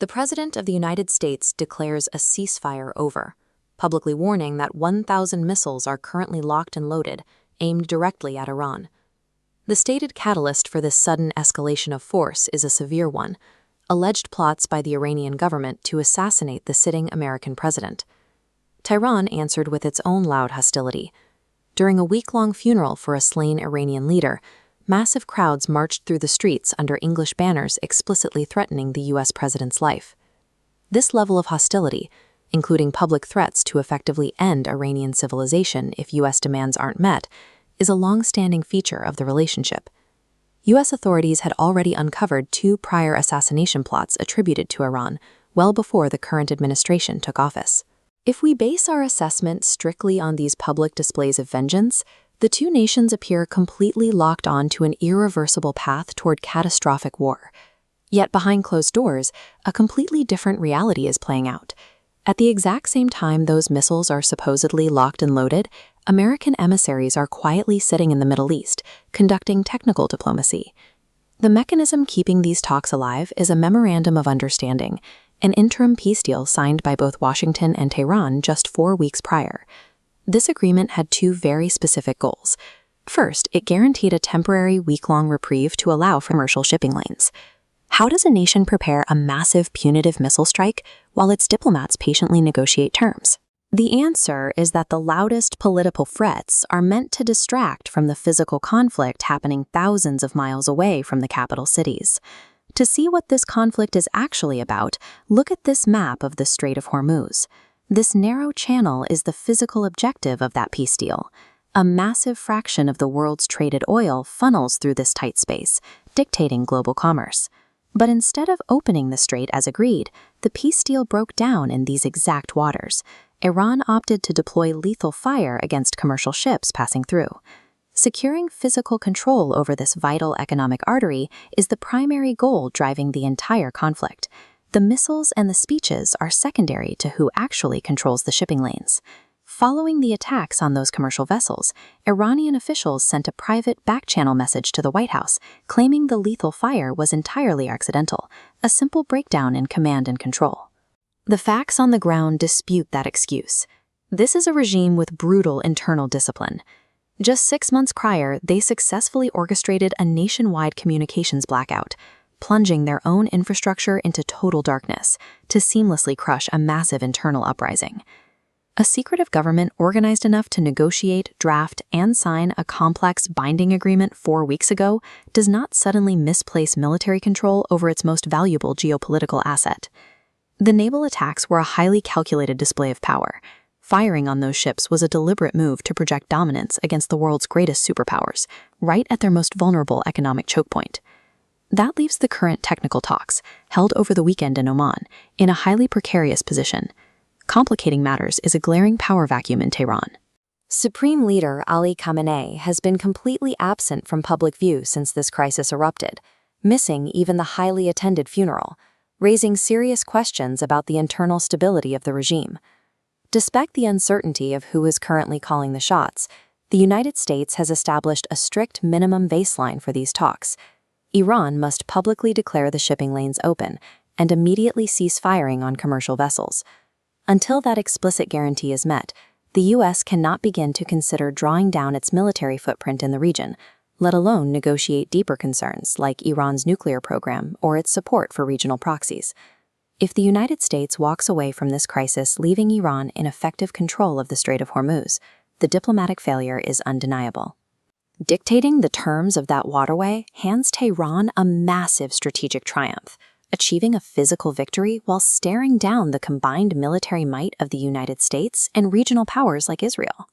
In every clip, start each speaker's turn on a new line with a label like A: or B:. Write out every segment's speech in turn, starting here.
A: The President of the United States declares a ceasefire over, publicly warning that 1,000 missiles are currently locked and loaded, aimed directly at Iran. The stated catalyst for this sudden escalation of force is a severe one: alleged plots by the Iranian government to assassinate the sitting American president. Tehran answered with its own loud hostility. During a week-long funeral for a slain Iranian leader, massive crowds marched through the streets under English banners explicitly threatening the U.S. president's life. This level of hostility, including public threats to effectively end Iranian civilization if U.S. demands aren't met, is a long-standing feature of the relationship. U.S. authorities had already uncovered 2 prior assassination plots attributed to Iran, well before the current administration took office. If we base our assessment strictly on these public displays of vengeance, the 2 nations appear completely locked on to an irreversible path toward catastrophic war. Yet behind closed doors, a completely different reality is playing out. At the exact same time those missiles are supposedly locked and loaded, American emissaries are quietly sitting in the Middle East, conducting technical diplomacy. The mechanism keeping these talks alive is a memorandum of understanding, an interim peace deal signed by both Washington and Tehran just 4 weeks prior. This agreement had 2 very specific goals. First, it guaranteed a temporary week-long reprieve to allow for commercial shipping lanes. How does a nation prepare a massive punitive missile strike while its diplomats patiently negotiate terms? The answer is that the loudest political threats are meant to distract from the physical conflict happening thousands of miles away from the capital cities. To see what this conflict is actually about, look at this map of the Strait of Hormuz. This narrow channel is the physical objective of that peace deal. A massive fraction of the world's traded oil funnels through this tight space, dictating global commerce. But instead of opening the strait as agreed, the peace deal broke down in these exact waters. Iran opted to deploy lethal fire against commercial ships passing through. Securing physical control over this vital economic artery is the primary goal driving the entire conflict. The missiles and the speeches are secondary to who actually controls the shipping lanes. Following the attacks on those commercial vessels, Iranian officials sent a private back-channel message to the White House, claiming the lethal fire was entirely accidental, a simple breakdown in command and control. The facts on the ground dispute that excuse. This is a regime with brutal internal discipline. Just 6 months prior, they successfully orchestrated a nationwide communications blackout, plunging their own infrastructure into total darkness to seamlessly crush a massive internal uprising. A secretive government organized enough to negotiate, draft, and sign a complex binding agreement 4 weeks ago does not suddenly misplace military control over its most valuable geopolitical asset. The naval attacks were a highly calculated display of power. Firing on those ships was a deliberate move to project dominance against the world's greatest superpowers, right at their most vulnerable economic chokepoint. That leaves the current technical talks, held over the weekend in Oman, in a highly precarious position. Complicating matters is a glaring power vacuum in Tehran. Supreme Leader Ali Khamenei has been completely absent from public view since this crisis erupted, missing even the highly attended funeral, raising serious questions about the internal stability of the regime. Despite the uncertainty of who is currently calling the shots, the United States has established a strict minimum baseline for these talks. Iran must publicly declare the shipping lanes open and immediately cease firing on commercial vessels. Until that explicit guarantee is met, the U.S. cannot begin to consider drawing down its military footprint in the region, let alone negotiate deeper concerns like Iran's nuclear program or its support for regional proxies. If the United States walks away from this crisis leaving Iran in effective control of the Strait of Hormuz, the diplomatic failure is undeniable. Dictating the terms of that waterway hands Tehran a massive strategic triumph, achieving a physical victory while staring down the combined military might of the United States and regional powers like Israel.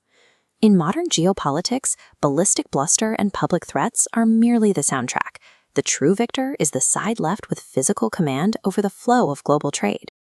A: In modern geopolitics, ballistic bluster and public threats are merely the soundtrack. The true victor is the side left with physical command over the flow of global trade.